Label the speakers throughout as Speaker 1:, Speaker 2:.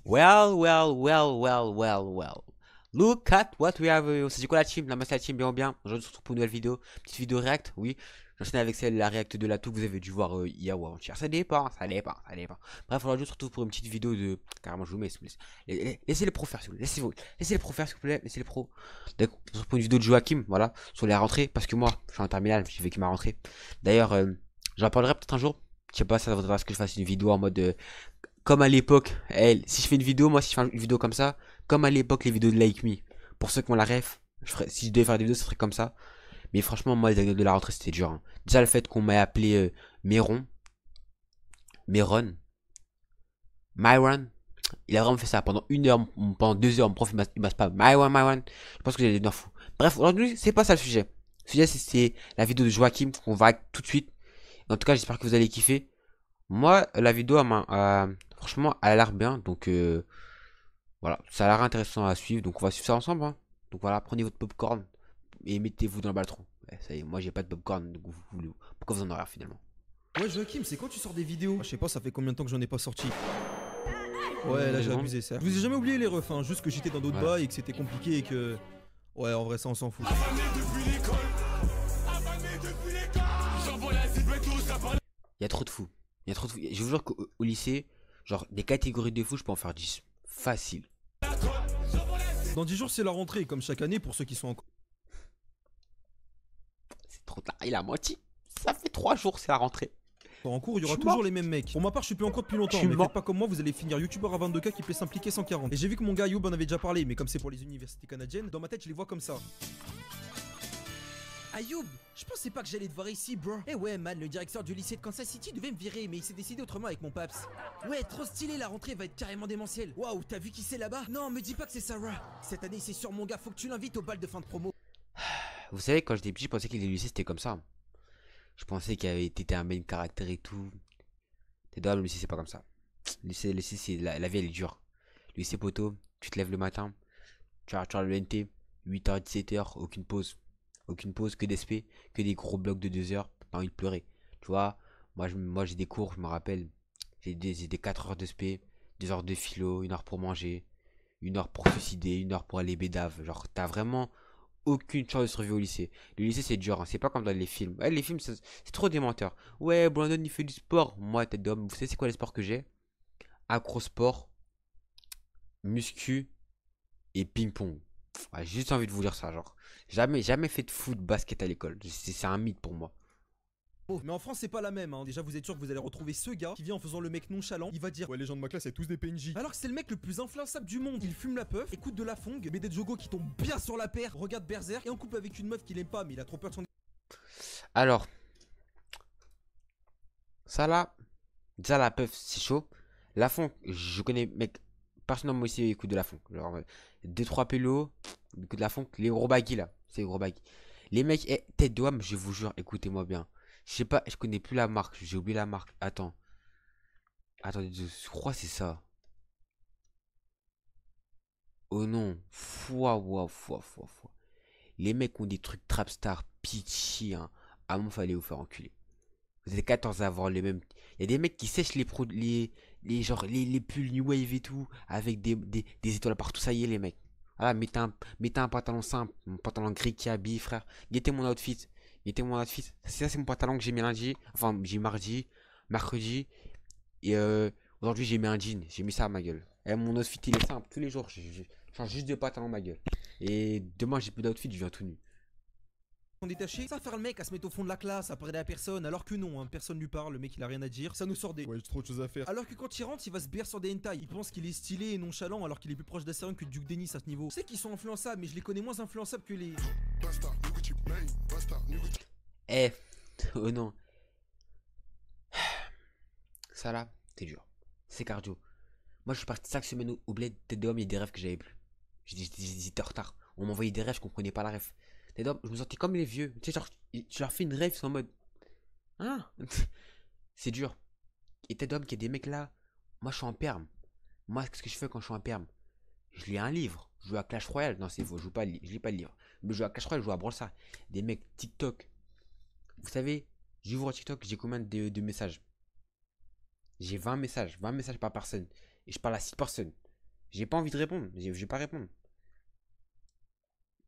Speaker 1: Well, well, well, well, well, well. Look at what we have. C'est quoi la team? La master team, bien ou bien. Aujourd'hui, on se retrouve pour une nouvelle vidéo. Petite vidéo react, oui. J'enchaîne avec celle, la react de la tout que vous avez dû voir hier ou avant-hier. Ça dépend, ça dépend, ça dépend. Bref, aujourd'hui, on se retrouve pour une petite vidéo de. Carrément, je vous mets, s'il vous plaît. Laissez les pros faire, s'il vous plaît. Laissez les pros faire, s'il vous plaît. Laissez les pros. Donc, on se retrouve pour une vidéo de Joachim, voilà, sur les rentrées. Parce que moi, je suis en terminale, j'ai vécu ma rentrée. D'ailleurs, j'en parlerai peut-être un jour. Je sais pas, ça voudrait que je fasse une vidéo en mode. Comme à l'époque, si je fais une vidéo, moi, si je fais une vidéo comme ça, comme à l'époque, les vidéos de Like Me. Pour ceux qui ont la ref, si je devais faire des vidéos, ce serait comme ça. Mais franchement, moi, les anecdotes de la rentrée, c'était dur. Hein. Déjà, le fait qu'on m'ait appelé Méron, Méron, Myron, il a vraiment fait ça. Pendant 1 heure, pendant 2 heures, mon prof, il m'a pas Myron, Myron. Je pense que j'ai des nerfs fous. Bref, aujourd'hui, c'est pas ça le sujet. Le sujet, c'est la vidéo de Joachim qu'on va tout de suite. En tout cas, j'espère que vous allez kiffer. Moi, la vidéo, franchement, elle a l'air bien. Donc, voilà, ça a l'air intéressant à suivre. Donc, on va suivre ça ensemble. Hein. Donc, voilà, prenez votre popcorn et mettez-vous dans le baltron. Ouais, ça y est, moi, j'ai pas de popcorn. Donc, pourquoi vous en aurez finalement?
Speaker 2: Ouais, Joachim, c'est quand tu sors des vidéos? Je sais pas, ça fait combien de temps que j'en ai pas sorti? Ouais, là j'ai abusé, ça. Je vous ai jamais oublié les refs, hein, juste que j'étais dans d'autres bails et que c'était compliqué et que. Ouais, en vrai, ça on s'en fout.
Speaker 1: Il y a trop de fous. Il y a trop de fous. Je vous jure qu'au lycée, genre, des catégories de fous, je peux en faire 10. Facile.
Speaker 2: Dans 10 jours, c'est la rentrée, comme chaque année pour ceux qui sont en.
Speaker 1: C'est trop tard. Il a menti. Ça fait 3 jours, c'est la rentrée.
Speaker 2: En cours, il y aura toujours les mêmes mecs. Pour ma part, je suis plus en cours depuis longtemps, mais faites pas comme moi, vous allez finir youtubeur à 22K qui plaît s'impliquer 140. Et j'ai vu que mon gars Youb en avait déjà parlé, mais comme c'est pour les universités canadiennes, dans ma tête, je les vois comme ça. Ayoub, je pensais pas que j'allais te voir ici, bro. Eh ouais, man, le directeur du lycée de Kansas City devait me virer, mais il s'est décidé autrement avec mon paps. Ouais, trop stylé, la rentrée va être carrément démentielle. Waouh, t'as vu qui c'est là-bas? Non, me dis pas que c'est Sarah. Cette année, c'est sur mon gars, faut que tu l'invites au bal de fin de promo.
Speaker 1: Vous savez, quand j'étais petit, je pensais que les lycées c'était comme ça. Je pensais qu'il avait été un main caractère et tout. T'es dans le lycée, c'est pas comme ça. Le lycée, c'est la vie, elle est dure. Le lycée poteau, tu te lèves le matin, tu as le NT, 8h, 17h, aucune pause. Aucune pause, que des SP, que des gros blocs de 2 heures. T'as envie de pleurer. Tu vois, moi j'ai des cours, je me rappelle. J'ai des 4 heures de SP, 2 heures de philo, 1 heure pour manger, 1 heure pour suicider, 1 heure pour aller bédave. Genre, t'as vraiment aucune chance de survivre au lycée. Le lycée, c'est dur, hein. C'est pas comme dans les films. Ouais, les films, c'est trop des menteurs. Ouais, Brandon, il fait du sport. Moi, tête d'homme, vous savez, c'est quoi les sports que j'ai? Acro-sport, muscu et ping-pong. Ouais, j'ai juste envie de vous dire ça, genre. Jamais fait de foot, basket à l'école. C'est un mythe pour moi.
Speaker 2: Oh, mais en France, c'est pas la même, hein. Déjà, vous êtes sûr que vous allez retrouver ce gars qui vient en faisant le mec nonchalant. Il va dire, ouais, les gens de ma classe, c'est tous des PNJ. Alors que c'est le mec le plus influençable du monde. Il fume la puff, écoute de la fong, met des jogos qui tombent bien sur la paire, regarde Berserk et en couple avec une meuf qu'il aime pas, mais il a trop peur de son.
Speaker 1: Alors, ça là, déjà la puff, c'est chaud. La funk, je connais, mec, personnellement, moi aussi, écoute de la funk. Genre, 2-3 pélos, écoute de la funk, les gros baggy là, c'est les gros baggy. Les mecs, tête de homme, je vous jure, écoutez-moi bien. Je sais pas, je connais plus la marque, j'ai oublié la marque. Attends. Attendez, je crois que c'est ça. Oh non. Foi. Les mecs ont des trucs trapstar, pitchy, hein. À mon fallait vous faire enculer. Vous êtes 14 à avoir les mêmes. Il y a des mecs qui sèchent genre, les pulls New Wave et tout, avec des étoiles partout. Ça y est, les mecs. Voilà, mettez un pantalon simple, un pantalon gris qui habille, frère. Guettez mon outfit. Guettez mon outfit. Ça, c'est mon pantalon que j'ai mis lundi. Enfin, j'ai mardi, mercredi. Et aujourd'hui, j'ai mis un jean. J'ai mis ça à ma gueule. Et mon outfit, il est simple. Tous les jours, je change juste de pantalon, ma gueule. Et demain, j'ai plus d'outfit, je viens tout nu.
Speaker 2: Détaché, ça va faire le mec à se mettre au fond de la classe, à parler à personne, alors que non, hein, personne lui parle, le mec il a rien à dire, ça nous sort des. Ouais, j'ai trop de choses à faire. Alors que quand il rentre, il va se baire sur des hentai, il pense qu'il est stylé et nonchalant alors qu'il est plus proche d'Assyrian que Duke Dennis à ce niveau. C'est qu'ils sont influençables, mais je les connais moins influençables que les.
Speaker 1: Eh, oh non. Ça là, c'est dur. C'est cardio. Moi, je suis parti 5 semaines au bled. Tête d'homme, il y a des rêves que j'avais plus. J'étais en retard. On m'envoyait des rêves, je comprenais pas la rêve. Tête d'homme, je me sentais comme les vieux. Tu sais, genre, tu leur fais une rêve, c'est en mode. Hein. C'est dur. Et tête d'homme, qu'il y a des mecs là. Moi, je suis en perme. Moi, qu'est-ce que je fais quand je suis en perme? Je lis un livre. Je joue à Clash Royale. Non, c'est faux, je lis pas le livre. Mais je joue à Clash Royale, je joue à Brawl Stars. Des mecs TikTok. Vous savez, j'ouvre TikTok, j'ai combien de messages? J'ai 20 messages par personne. Et je parle à 6 personnes. J'ai pas envie de répondre. Je vais pas répondre.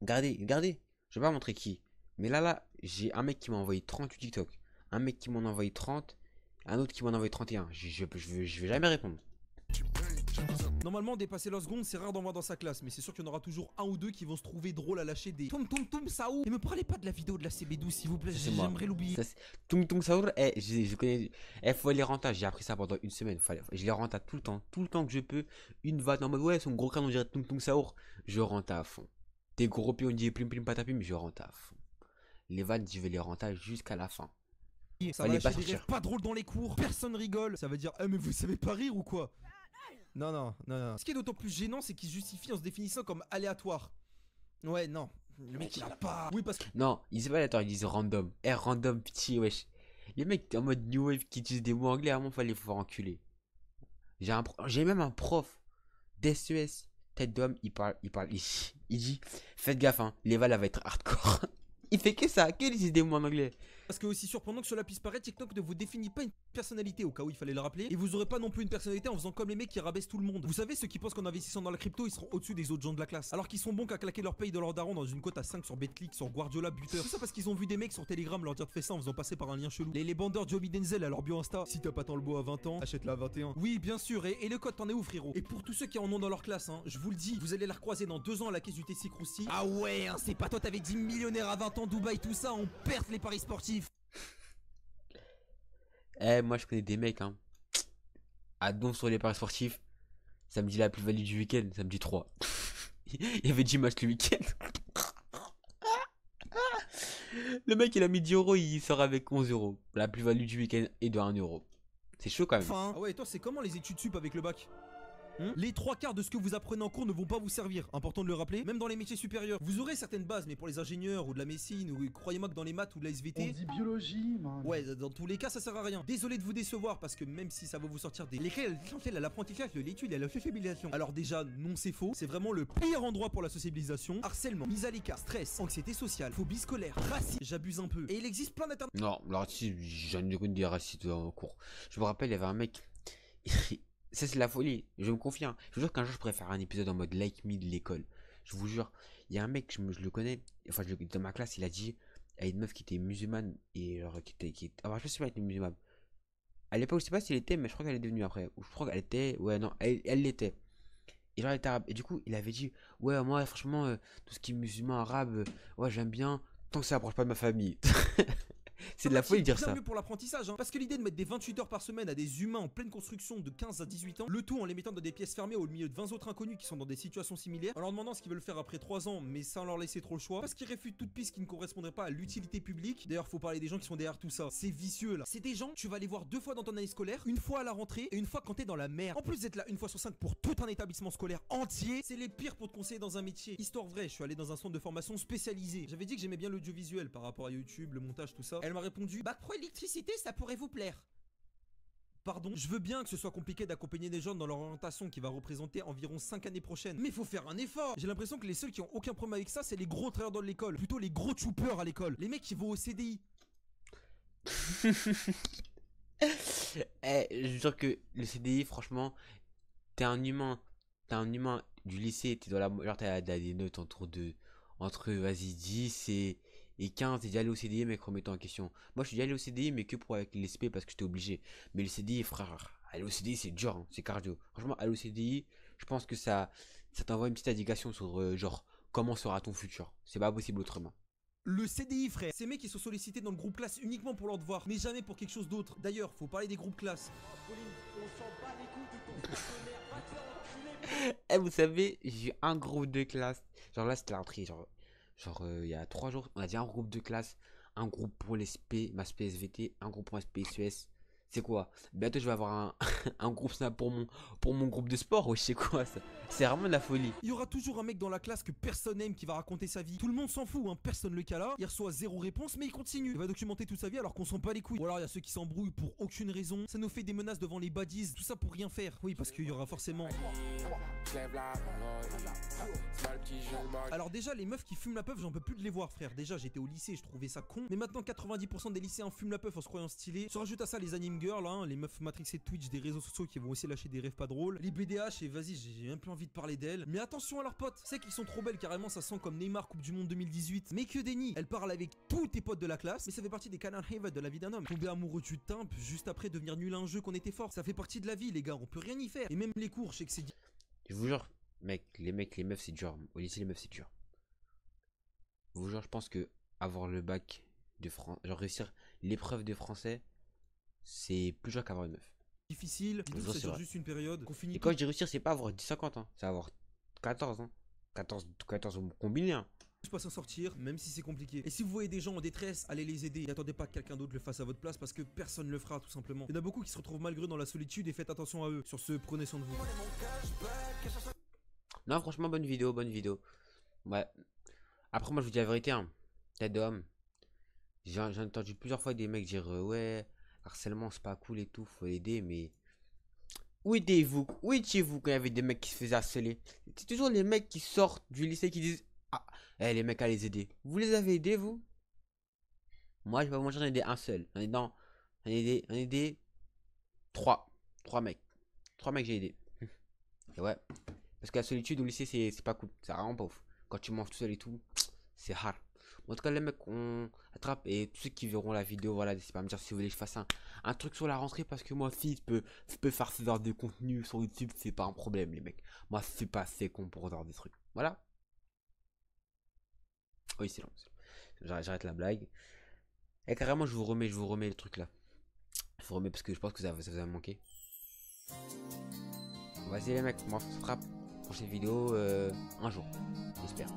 Speaker 1: Regardez, regardez. Je vais pas montrer qui. Mais là, j'ai un mec qui m'a envoyé 38 TikTok. Un mec qui m'en a envoyé 30. Un autre qui m'en a envoyé 31. Je vais jamais répondre.
Speaker 2: Normalement, dépasser leur seconde, c'est rare d'en voir dans sa classe, mais c'est sûr qu'il y en aura toujours un ou deux qui vont se trouver drôles à lâcher des Toum Toum Toum Saou. Et me parlez pas de la vidéo de la CB12, s'il vous plaît, j'aimerais l'oublier.
Speaker 1: Tung Tung Saour, je connais. Faut les renta. J'ai appris ça pendant une semaine. Je les renta tout le temps que je peux. Une vanne en mode ouais, son gros crâne, on dirait Tung Tung Saour. Je renta à fond. Des gros pieds, on dit plim plim patapim, je renta à fond. Les vannes, je vais les renta jusqu'à la fin.
Speaker 2: Ça va lâcher des rêves pas drôles dans les cours, personne rigole. Ça veut dire, mais vous savez pas rire ou quoi? Non, non, non, non. Ce qui est d'autant plus gênant, c'est qu'il justifie en se définissant comme aléatoire. Ouais, non. Le mec, il a pas. Oui, parce que.
Speaker 1: Non, ils disent pas aléatoire, ils disent random. Random, pitié, wesh. Les mecs en mode New Wave qui utilisent des mots anglais, à moi, fallait les faire enculer. J'ai même un prof d'SES, tête d'homme, il dit, faites gaffe, hein, l'éval, elle va être hardcore. Il fait que ça, qu'il utilise des mots en anglais.
Speaker 2: Parce que aussi surprenant que cela puisse paraître, TikTok ne vous définit pas une personnalité, au cas où il fallait le rappeler, et vous aurez pas non plus une personnalité en faisant comme les mecs qui rabaissent tout le monde. Vous savez, ceux qui pensent qu'en investissant dans la crypto, ils seront au-dessus des autres gens de la classe, alors qu'ils sont bons qu'à claquer leur paye de leur daron dans une cote à 5 sur BetClick, sur Guardiola buteur. Tout ça parce qu'ils ont vu des mecs sur Telegram leur dire de faire ça en faisant passer par un lien chelou. Les bandeurs Joby Denzel à leur bio Insta, si t'as pas tant le beau à 20 ans, achète-la à 21. Oui, bien sûr, et le code, t'en es où, frérot? Et pour tous ceux qui en ont dans leur classe, hein, je vous le dis, vous allez la recroiser dans 2 ans à la caisse du TC Krusty. Ah ouais, hein, c'est pas toi, t'avais 10 millionnaires à 20 ans, Dubaï, tout ça, on perd les paris sportifs.
Speaker 1: Moi je connais des mecs, hein. À don sur les paris sportifs, ça me dit la plus-value du week-end, ça me dit 3. Il y avait 10 matchs le week-end. Le mec il a mis 10 euros, il sort avec 11 euros. La plus-value du week-end est de 1 euro. C'est chaud quand même.
Speaker 2: Enfin, ah ouais, toi c'est comment les études sup avec le bac? Les 3/4 de ce que vous apprenez en cours ne vont pas vous servir, important de le rappeler, même dans les métiers supérieurs. Vous aurez certaines bases, mais pour les ingénieurs ou de la médecine, ou croyez-moi que dans les maths ou de la SVT...
Speaker 3: On dit biologie, man.
Speaker 2: Ouais, dans tous les cas, ça sert à rien. Désolé de vous décevoir, parce que même si ça va vous sortir des... L'école essentielle à l'apprentissage de l'étude et à la sociabilisation. Alors déjà, non c'est faux, c'est vraiment le pire endroit pour la sociabilisation. Harcèlement, mise à l'écart, stress, anxiété sociale, phobie scolaire, racisme, j'abuse un peu. Et il existe plein d'alternatives.
Speaker 1: Non, le racisme, j'en ai connu des racistes en cours. Je me rappelle, il y avait un mec... Ça c'est la folie, je me confie. Hein. Je vous jure qu'un jour je pourrais faire un épisode en mode like me de l'école. Je vous jure, il y a un mec, je le connais, enfin dans ma classe, il a dit à une meuf qui était musulmane et alors, alors je sais pas si elle était musulmane. À l'époque, je sais pas si elle était, mais je crois qu'elle est devenue après. Ou je crois qu'elle était, ouais non, elle l'était. Et genre elle était arabe. Et du coup, il avait dit, ouais moi franchement, tout ce qui est musulman arabe, ouais j'aime bien, tant que ça approche pas de ma famille. C'est de la folie de dire ça.
Speaker 2: Mieux pour l'apprentissage, hein, parce que l'idée de mettre des 28 heures par semaine à des humains en pleine construction de 15 à 18 ans, le tout en les mettant dans des pièces fermées au milieu de 20 autres inconnus qui sont dans des situations similaires, en leur demandant ce qu'ils veulent faire après 3 ans, mais sans leur laisser trop le choix, parce qu'ils réfutent toute piste qui ne correspondrait pas à l'utilité publique. D'ailleurs, faut parler des gens qui sont derrière tout ça. C'est vicieux là. C'est des gens, tu vas les voir 2 fois dans ton année scolaire, une fois à la rentrée et une fois quand t'es dans la merde. En plus d'être là une fois sur 5 pour tout un établissement scolaire entier, c'est les pires pour te conseiller dans un métier. Histoire vraie, je suis allé dans un centre de formation spécialisé. J'avais dit que j'aimais bien l'audiovisuel par rapport à YouTube, le montage, tout ça. Elle m'a répondu, bac pro électricité, ça pourrait vous plaire. Pardon, je veux bien que ce soit compliqué d'accompagner des jeunes dans leur orientation qui va représenter environ 5 années prochaines. Mais faut faire un effort. J'ai l'impression que les seuls qui ont aucun problème avec ça, c'est les gros travailleurs de l'école. Plutôt les gros choupeurs à l'école. Les mecs qui vont au CDI.
Speaker 1: Je jure que le CDI, franchement, t'es un humain. T'es un humain du lycée, t'es dans la... Genre t'as des notes entre vas-y 10 et 15, t'es déjà allé au CDI mec remettant en question. Moi je suis déjà allé au CDI mais que pour avec l'SP parce que j'étais obligé. Mais le CDI frère, aller au CDI c'est dur, hein, c'est cardio. Franchement aller au CDI, je pense que ça t'envoie une petite indication sur genre comment sera ton futur. C'est pas possible autrement.
Speaker 2: Le CDI frère, ces mecs qui sont sollicités dans le groupe classe uniquement pour leurs devoirs, mais jamais pour quelque chose d'autre. D'ailleurs, faut parler des groupes classe.
Speaker 1: Vous savez, j'ai un groupe de classe. Genre là c'était la rentrée, genre il y a 3 jours, on a dit un groupe de classe, un groupe pour les SP, ma SP SVT, un groupe pour ma SP SES. C'est quoi? Bientôt je vais avoir un groupe Snap pour mon groupe de sport, ouais, je sais quoi ça. C'est vraiment de la folie.
Speaker 2: Il y aura toujours un mec dans la classe que personne n'aime qui va raconter sa vie. Tout le monde s'en fout, hein, personne le cala. Il reçoit 0 réponse, mais il continue. Il va documenter toute sa vie alors qu'on s'en bat les couilles. Ou alors il y a ceux qui s'embrouillent pour aucune raison. Ça nous fait des menaces devant les baddies, tout ça pour rien faire. Oui, parce qu'il y aura forcément... Alors déjà, les meufs qui fument la puff, j'en peux plus de les voir, frère. Déjà, j'étais au lycée, je trouvais ça con. Mais maintenant, 90% des lycéens fument la puff en se croyant stylés. Se rajoute à ça les anime girls, hein, les meufs matrixées de Twitch, des réseaux sociaux qui vont aussi lâcher des rêves pas drôles. Les BDH, et vas-y, j'ai même plus envie de parler d'elles. Mais attention à leurs potes. C'est qu'ils sont trop belles, carrément, ça sent comme Neymar Coupe du Monde 2018. Mais que déni. Elle parle avec tous tes potes de la classe, mais ça fait partie des canal haven de la vie d'un homme. Tomber amoureux du timpe, juste après devenir nul à un jeu qu'on était fort. Ça fait partie de la vie, les gars, on peut rien y faire. Et même les cours, je sais que c'est.
Speaker 1: Je vous jure, mec, les meufs, c'est dur. Au lycée, les meufs, c'est dur. Je vous jure, je pense que avoir le bac de France, genre réussir l'épreuve de français, c'est plus dur qu'avoir une meuf.
Speaker 2: Difficile, ça dure juste une période. Qu'on finit.
Speaker 1: Et quand je dis réussir, c'est pas avoir 10-50 ans, c'est avoir 14 ans. 14 combinés. Hein.
Speaker 2: Pas s'en sortir, même si c'est compliqué. Et si vous voyez des gens en détresse, allez les aider. N'attendez pas que quelqu'un d'autre le fasse à votre place parce que personne ne le fera tout simplement. Il y en a beaucoup qui se retrouvent malgré eux dans la solitude et faites attention à eux. Sur ce, prenez soin de vous.
Speaker 1: Non, franchement, bonne vidéo, bonne vidéo. Ouais. Après, moi, je vous dis la vérité, hein. Tête d'homme. J'ai entendu plusieurs fois des mecs dire ouais, harcèlement c'est pas cool et tout, faut aider, mais où étiez-vous? Où étiez-vous quand il y avait des mecs qui se faisaient harceler? C'est toujours les mecs qui sortent du lycée qui disent ah, les mecs à les aider. Vous les avez aidés, vous? Moi, je vais pas vous mentir, j'en ai aidé un seul. J'en ai aidé 3 mecs. 3 mecs j'ai aidé. Et ouais. Parce que la solitude au lycée, c'est pas cool. C'est vraiment pas ouf. Quand tu manges tout seul et tout, c'est hard. En tout cas, les mecs, on attrape. Et tous ceux qui verront la vidéo, voilà, n'hésitez pas à me dire si vous voulez que je fasse un truc sur la rentrée. Parce que moi aussi, je peux faire ce genre de contenu sur YouTube. C'est pas un problème, les mecs. Moi, c'est pas assez con pour faire des trucs. Voilà. Oui, c'est long. J'arrête la blague. Et carrément, je vous remets le truc là. Je vous remets parce que je pense que ça vous a manqué. Vas-y, les mecs, moi, on se frappe. Prochaine vidéo, un jour. J'espère.